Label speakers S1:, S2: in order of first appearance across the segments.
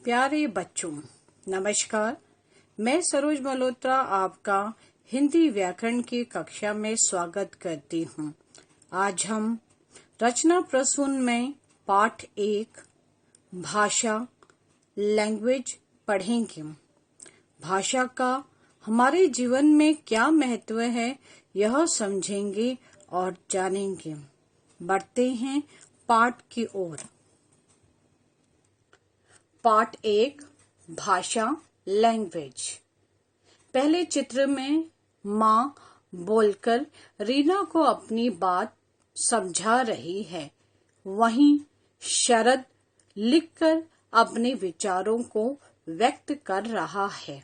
S1: प्यारे बच्चों, नमस्कार। मैं सरोज मल्होत्रा आपका हिंदी व्याकरण की कक्षा में स्वागत करती हूँ। आज हम रचना प्रसून में पाठ 1 भाषा लैंग्वेज पढ़ेंगे। भाषा का हमारे जीवन में क्या महत्व है, यह समझेंगे और जानेंगे। बढ़ते हैं पाठ की ओर। पार्ट 1 भाषा लैंग्वेज। पहले चित्र में माँ बोलकर रीना को अपनी बात समझा रही है, वहीं शरद लिखकर अपने विचारों को व्यक्त कर रहा है।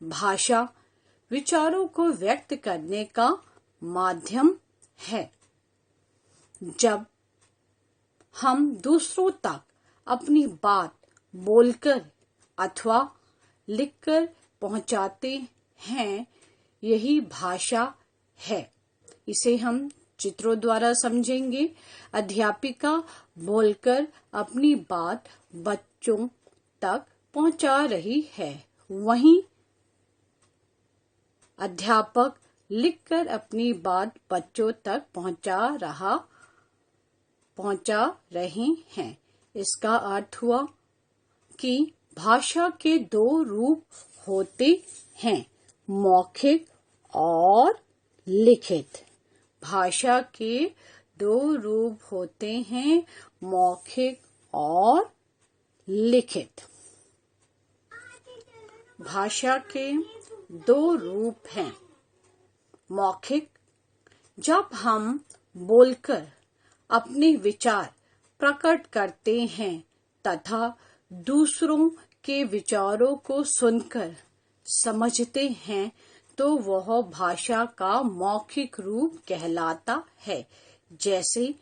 S1: भाषा विचारों को व्यक्त करने का माध्यम है। जब हम दूसरों तक अपनी बात बोलकर अथवा लिखकर पहुंचाते हैं, यही भाषा है। इसे हम चित्रों द्वारा समझेंगे। अध्यापिका बोलकर अपनी बात बच्चों तक पहुंचा रही है, वहीं अध्यापक लिखकर अपनी बात बच्चों तक पहुंचा रहे हैं। इसका अर्थ हुआ कि भाषा के 2 रूप होते हैं, मौखिक और लिखित। भाषा के 2 रूप होते हैं, मौखिक और लिखित। भाषा के 2 रूप हैं। मौखिक, जब हम बोलकर अपने विचार प्रकट करते हैं तथा दूसरों के विचारों को सुनकर समझते हैं, तो वह भाषा का मौखिक रूप कहलाता है। जैसे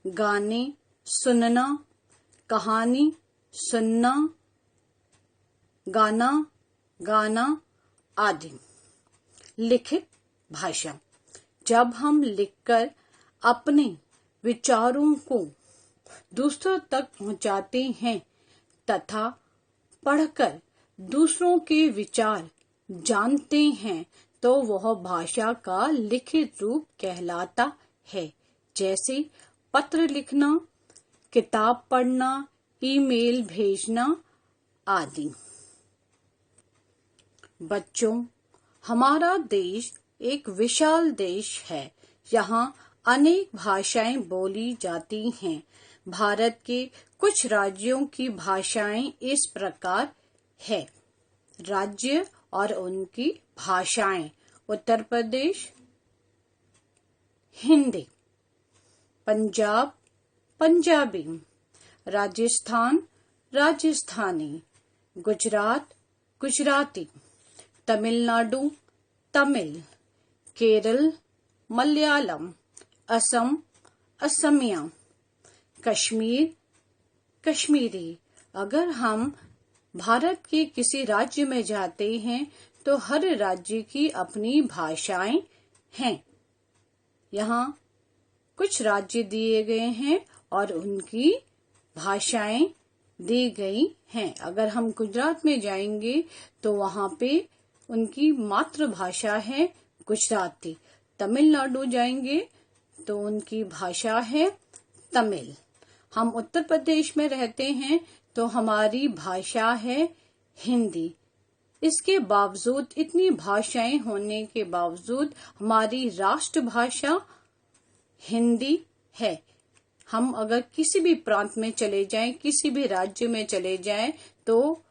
S1: गाने सुनना, कहानी सुनना, गाना आदि। लिखित भाषा, जब हम लिखकर अपने विचारों को दूसरों तक पहुंचाते हैं तथा पढ़कर दूसरों के विचार जानते हैं, तो वह भाषा का लिखित रूप कहलाता है। जैसे पत्र लिखना, किताब पढ़ना, ईमेल भेजना आदि। बच्चों, हमारा देश एक विशाल देश है। यहाँ अनेक भाषाएं बोली जाती हैं। भारत के कुछ राज्यों की भाषाएं इस प्रकार है। राज्य और उनकी भाषाएं: उत्तर प्रदेश हिंदी, पंजाब पंजाबी, राजस्थान राजस्थानी, गुजरात गुजराती, तमिलनाडु तमिल, केरल मलयालम, असम असमिया, कश्मीर कश्मीरी। अगर हम भारत के किसी राज्य में जाते हैं तो हर राज्य की अपनी भाषाएं हैं। यहाँ कुछ राज्य दिए गए हैं और उनकी भाषाएं दी गई हैं। अगर हम गुजरात में जाएंगे तो वहाँ पे उनकी मातृभाषा है गुजराती। तमिलनाडु जाएंगे तो उनकी भाषा है तमिल। हम उत्तर प्रदेश में रहते हैं तो हमारी भाषा है हिंदी। इसके बावजूद, इतनी भाषाएं होने के बावजूद, हमारी राष्ट्रभाषा हिंदी है। हम अगर किसी भी प्रांत में चले जाएं, किसी भी राज्य में चले जाएं, तो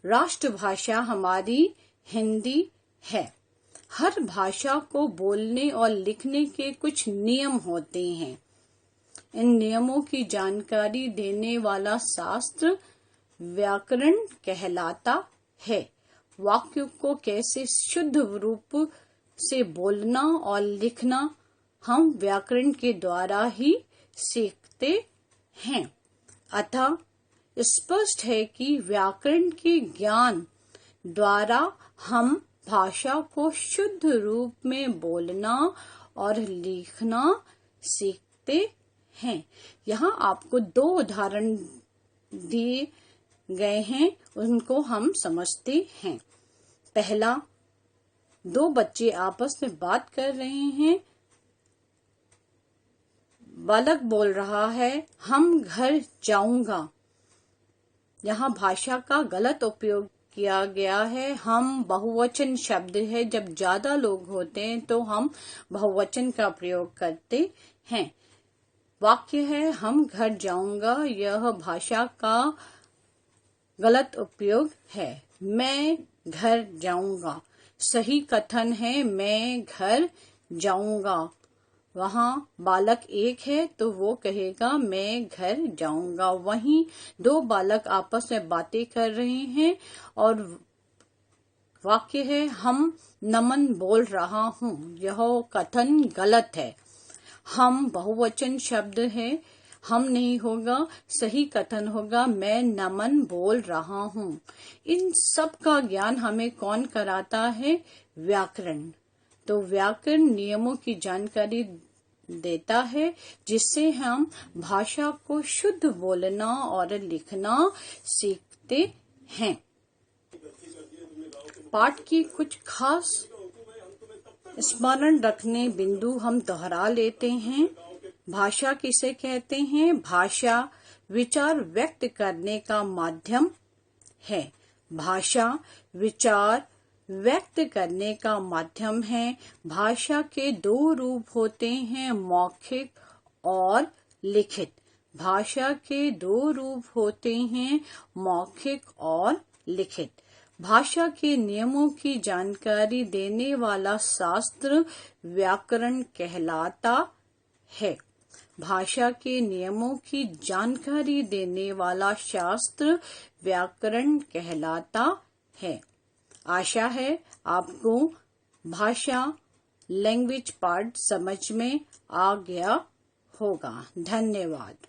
S1: राष्ट्रभाषा हमारी हिंदी है। हर भाषा को बोलने और लिखने के कुछ नियम होते हैं। इन नियमों की जानकारी देने वाला शास्त्र व्याकरण कहलाता है। वाक्य को कैसे शुद्ध रूप से बोलना और लिखना हम व्याकरण के द्वारा ही सीखते हैं। अतः स्पष्ट है कि व्याकरण के ज्ञान द्वारा हम भाषा को शुद्ध रूप में बोलना और लिखना सीखते हैं। यहाँ आपको 2 उदाहरण दिए गए हैं उनको हम समझते हैं। पहला, दो बच्चे आपस में बात कर रहे हैं। बालक बोल रहा है, हम घर जाऊंगा। यहाँ भाषा का गलत उपयोग किया गया है। हम बहुवचन शब्द है, जब ज्यादा लोग होते हैं तो हम बहुवचन का प्रयोग करते हैं। वाक्य है, हम घर जाऊंगा, यह भाषा का गलत उपयोग है। मैं घर जाऊंगा, सही कथन है, मैं घर जाऊंगा। वहाँ बालक एक है तो वो कहेगा मैं घर जाऊंगा। वहीं दो बालक आपस में बातें कर रहे हैं और वाक्य है, हम नमन बोल रहा हूँ, यह कथन गलत है। हम बहुवचन शब्द है, हम नहीं होगा, सही कथन होगा मैं नमन बोल रहा हूँ। इन सब का ज्ञान हमें कौन कराता है? व्याकरण। तो व्याकरण नियमों की जानकारी देता है जिससे हम भाषा को शुद्ध बोलना और लिखना सीखते हैं। पाठ की कुछ खास स्मरण रखने बिंदु हम दोहरा लेते हैं। भाषा किसे कहते हैं? भाषा विचार व्यक्त करने का माध्यम है। भाषा विचार व्यक्त करने का माध्यम है। भाषा के दो रूप होते हैं, मौखिक और लिखित। भाषा के दो रूप होते हैं, मौखिक और लिखित। भाषा के नियमों की जानकारी देने वाला शास्त्र व्याकरण कहलाता है। भाषा के नियमों की जानकारी देने वाला शास्त्र व्याकरण कहलाता है। आशा है आपको भाषा लैंग्वेज पार्ट समझ में आ गया होगा। धन्यवाद।